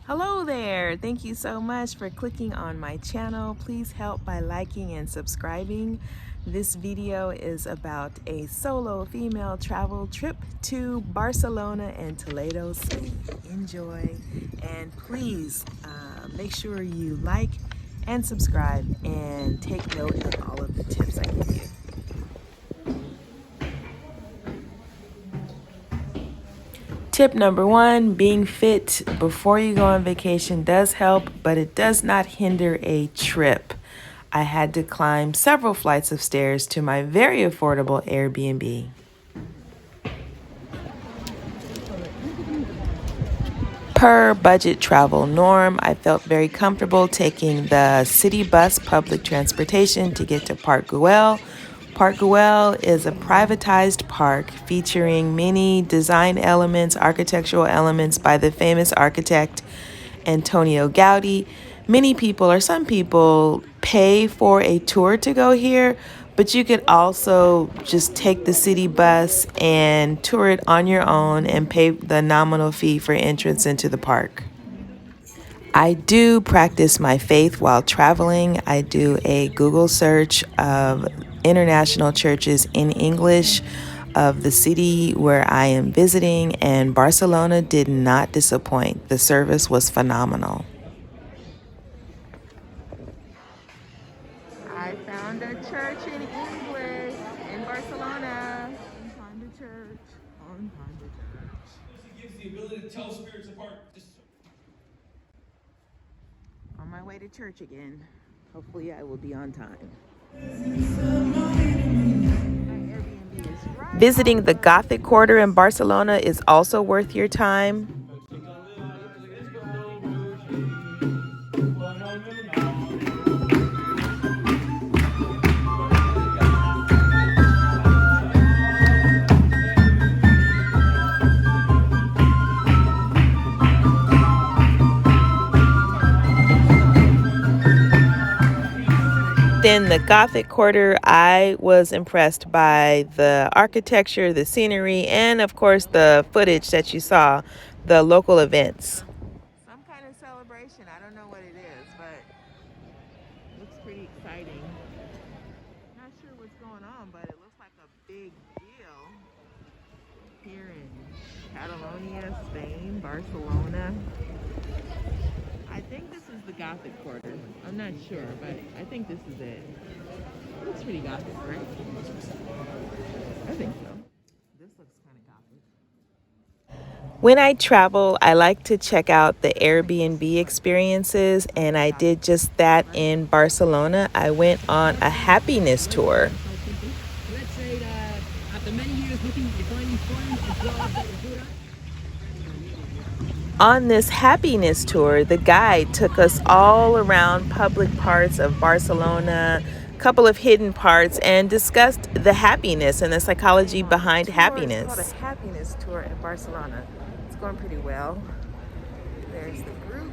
Hello there! Thank you so much for clicking on my channel. Please help by liking and subscribing. This video is about a solo female travel trip to Barcelona and Toledo, Spain. Enjoy, and please make sure you like and subscribe and take note of all of the tips I give you. Tip number one, being fit before you go on vacation does help, but it does not hinder a trip. I had to climb several flights of stairs to my very affordable Airbnb. Per budget travel norm, I felt very comfortable taking the city bus public transportation to get to Park Güell. Park Güell is a privatized park featuring many design elements, architectural elements by the famous architect Antonio Gaudí. Many people, or some people, pay for a tour to go here, but you could also just take the city bus and tour it on your own and pay the nominal fee for entrance into the park. I do practice my faith while traveling. I do a Google search of international churches in English of the city where I am visiting, and Barcelona did not disappoint. The service was phenomenal. I found a church in English in Barcelona. On time to church. On time to church. It gives the ability to tell spirits apart. On my way to church again. Hopefully I will be on time. Visiting the Gothic Quarter in Barcelona is also worth your time. In the Gothic Quarter, I was impressed by the architecture, the scenery, and of course the footage that you saw, the local events. Some kind of celebration. I don't know what it is, but it looks pretty exciting. Not sure what's going on, but it looks like a big deal here in Catalonia, Spain, Barcelona. I think this is the Gothic Quarter. I'm not sure, but I think this is it. It looks pretty Gothic, right? I think so. This looks kind of Gothic. When I travel, I like to check out the Airbnb experiences, and I did just that in Barcelona. I went on a happiness tour. Let's say that after many years looking to finding friends and jobs that were good at. On this happiness tour, the guide took us all around public parts of Barcelona, a couple of hidden parts, and discussed the happiness and the psychology behind happiness. It's called a happiness tour in Barcelona. It's going pretty well. There's the group.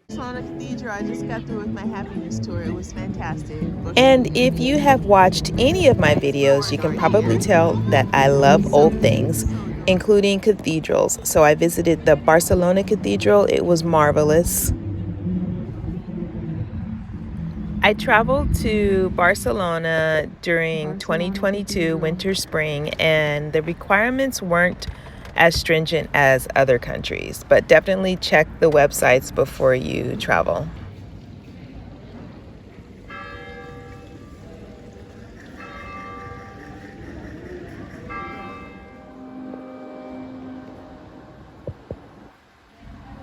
Barcelona Cathedral, I just got through with my happiness tour. It was fantastic. And if you have watched any of my videos, you can probably tell that I love old things, including cathedrals. So I visited the Barcelona Cathedral. It was marvelous. I traveled to Barcelona during 2022 winter spring, and the requirements weren't as stringent as other countries, but definitely check the websites before you travel.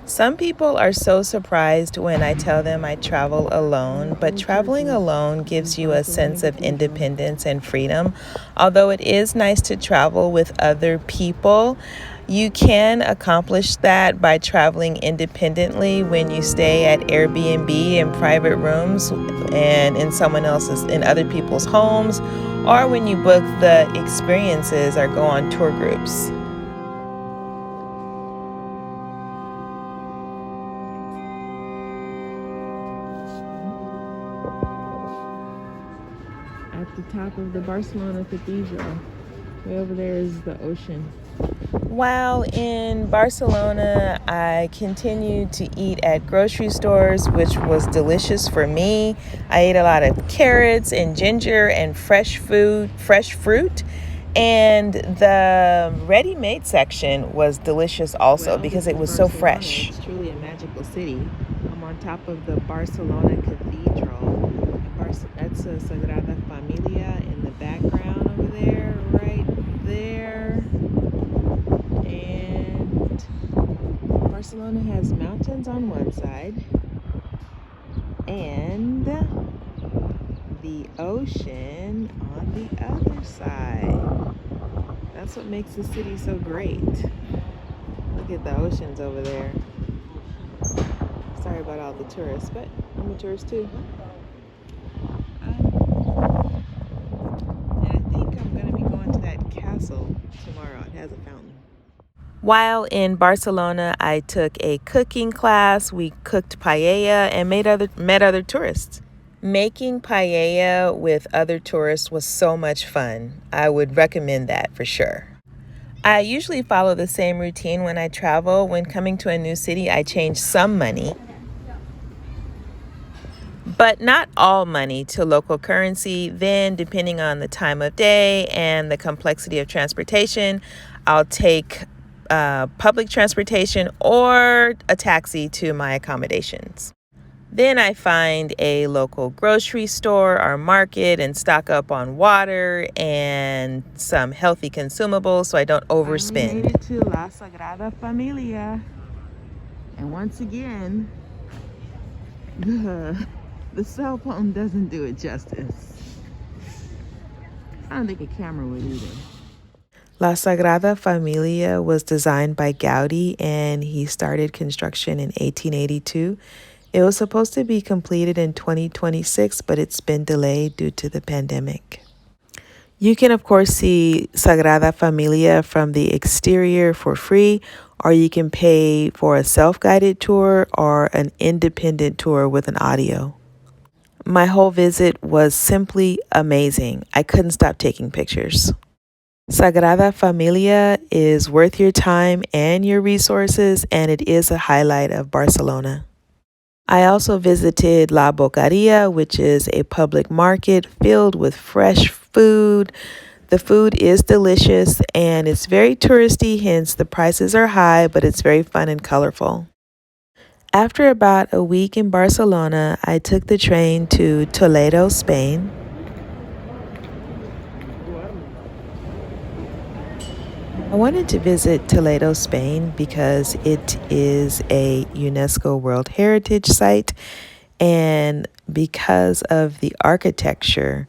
Some people are so surprised when I tell them I travel alone, but traveling alone gives you a sense of independence and freedom. Although it is nice to travel with other people, you can accomplish that by traveling independently when you stay at Airbnb in private rooms and in other people's homes, or when you book the experiences or go on tour groups. At the top of the Barcelona Cathedral. Way over there is the ocean. While in Barcelona, I continued to eat at grocery stores, which was delicious for me. I ate a lot of carrots and ginger and fresh fruit. And the ready-made section was delicious also because it was so fresh. It's truly a magical city. I'm on top of the Barcelona Cathedral. That's a Sagrada Familia in the background over there, right there. And Barcelona has mountains on one side and the ocean on the other side. That's what makes the city so great. Look at the oceans over there. Sorry about all the tourists, but I'm a tourist too. And I think I'm going to be going to that castle tomorrow. It has a fountain. While in Barcelona, I took a cooking class. We cooked paella and met other tourists. Making paella with other tourists was so much fun. I would recommend that for sure. I usually follow the same routine when I travel. When coming to a new city, I change some money, but not all money, to local currency. Then, depending on the time of day and the complexity of transportation, I'll take public transportation or a taxi to my accommodations. Then I find a local grocery store or market and stock up on water and some healthy consumables so I don't overspend. I made it to La Sagrada Familia. And once again, the cell phone doesn't do it justice. I don't think a camera would either. La Sagrada Familia was designed by Gaudi, and he started construction in 1882. It was supposed to be completed in 2026, but it's been delayed due to the pandemic. You can, of course, see Sagrada Familia from the exterior for free, or you can pay for a self-guided tour or an independent tour with an audio. My whole visit was simply amazing. I couldn't stop taking pictures. Sagrada Familia is worth your time and your resources, and it is a highlight of Barcelona. I also visited La Bocaria, which is a public market filled with fresh food. The food is delicious and it's very touristy, hence the prices are high, but it's very fun and colorful. After about a week in Barcelona, I took the train to Toledo, Spain. I wanted to visit Toledo, Spain because it is a UNESCO World Heritage Site, and because of the architecture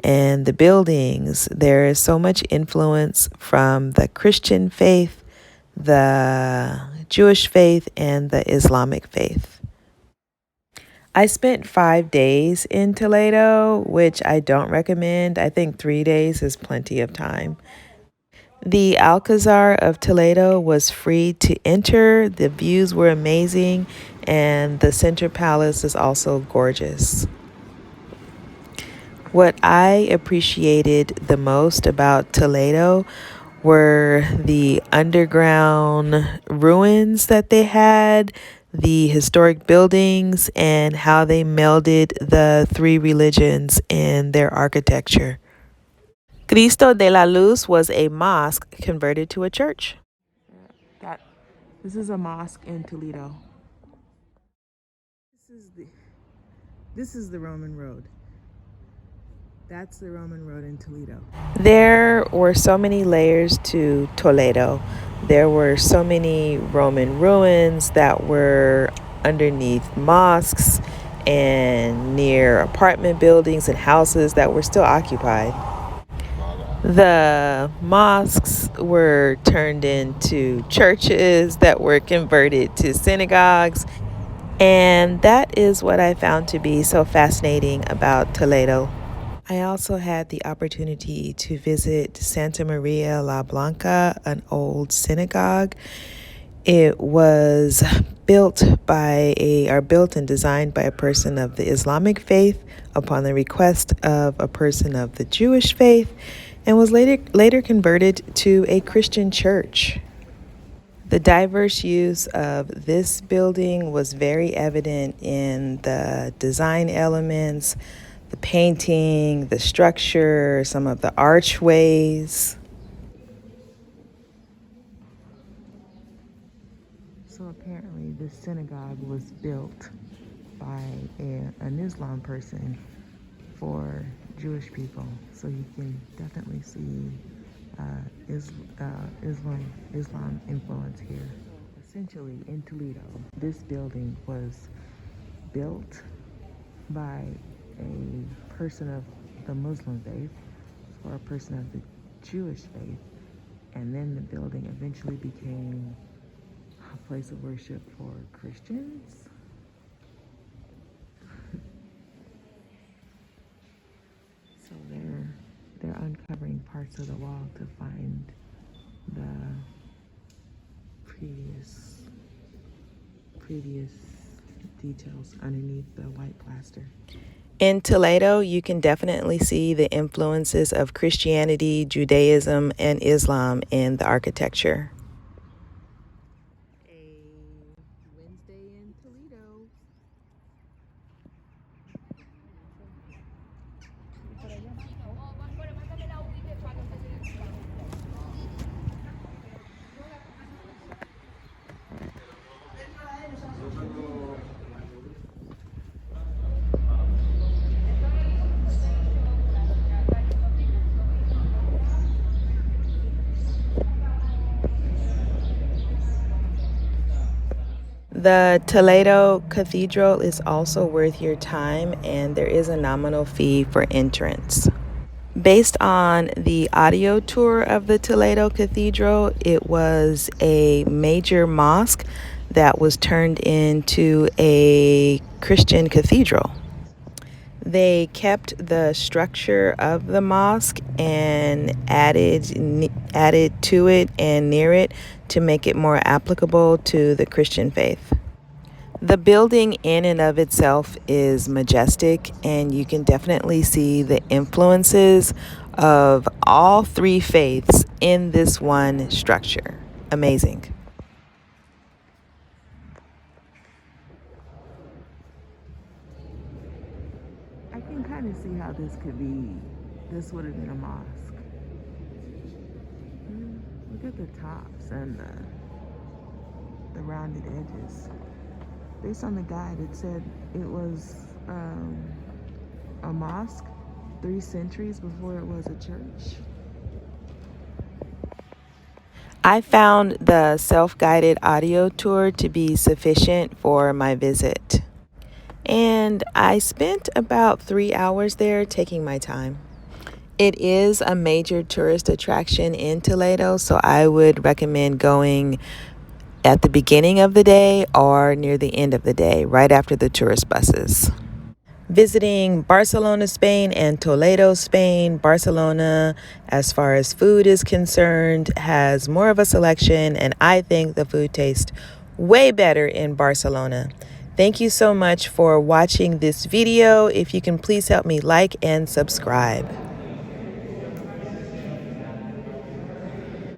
and the buildings, there is so much influence from the Christian faith, the Jewish faith, and the Islamic faith. I spent 5 days in Toledo, which I don't recommend. I think 3 days is plenty of time. The Alcazar of Toledo was free to enter. The views were amazing, and the Center Palace is also gorgeous. What I appreciated the most about Toledo were the underground ruins that they had, the historic buildings, and how they melded the three religions in their architecture. Cristo de la Luz was a mosque converted to a church. This is a mosque in Toledo. This is the Roman road. That's the Roman road in Toledo. There were so many layers to Toledo. There were so many Roman ruins that were underneath mosques and near apartment buildings and houses that were still occupied. The mosques were turned into churches that were converted to synagogues, and that is what I found to be so fascinating about Toledo. I also had the opportunity to visit Santa Maria la Blanca, an old synagogue. It was built and designed by a person of the Islamic faith upon the request of a person of the Jewish faith. and was later converted to a Christian church. The diverse use of this building was very evident in the design elements, the painting, the structure, some of the archways. So apparently this synagogue was built by an Islam person for Jewish people. So you can definitely see Islam influence here. Essentially, in Toledo, this building was built by a person of the Muslim faith or a person of the Jewish faith, and then the building eventually became a place of worship for Christians. So they're uncovering parts of the wall to find the previous details underneath the white plaster. In Toledo, you can definitely see the influences of Christianity, Judaism, and Islam in the architecture. A Wednesday in Toledo. The Toledo Cathedral is also worth your time, and there is a nominal fee for entrance. Based on the audio tour of the Toledo Cathedral, it was a major mosque that was turned into a Christian cathedral. They kept the structure of the mosque and added to it and near it to make it more applicable to the Christian faith. The building in and of itself is majestic, and you can definitely see the influences of all three faiths in this one structure. Amazing. I can kind of see how this would have been a mosque. Look at the tops and the rounded edges. Based on the guide, it said it was a mosque 3 centuries before it was a church. I found the self-guided audio tour to be sufficient for my visit. And I spent about 3 hours there taking my time. It is a major tourist attraction in Toledo, so I would recommend going at the beginning of the day or near the end of the day, right after the tourist buses. Visiting Barcelona, Spain and Toledo, Spain. Barcelona, as far as food is concerned, has more of a selection, and I think the food tastes way better in Barcelona. Thank you so much for watching this video. If you can please help me like and subscribe.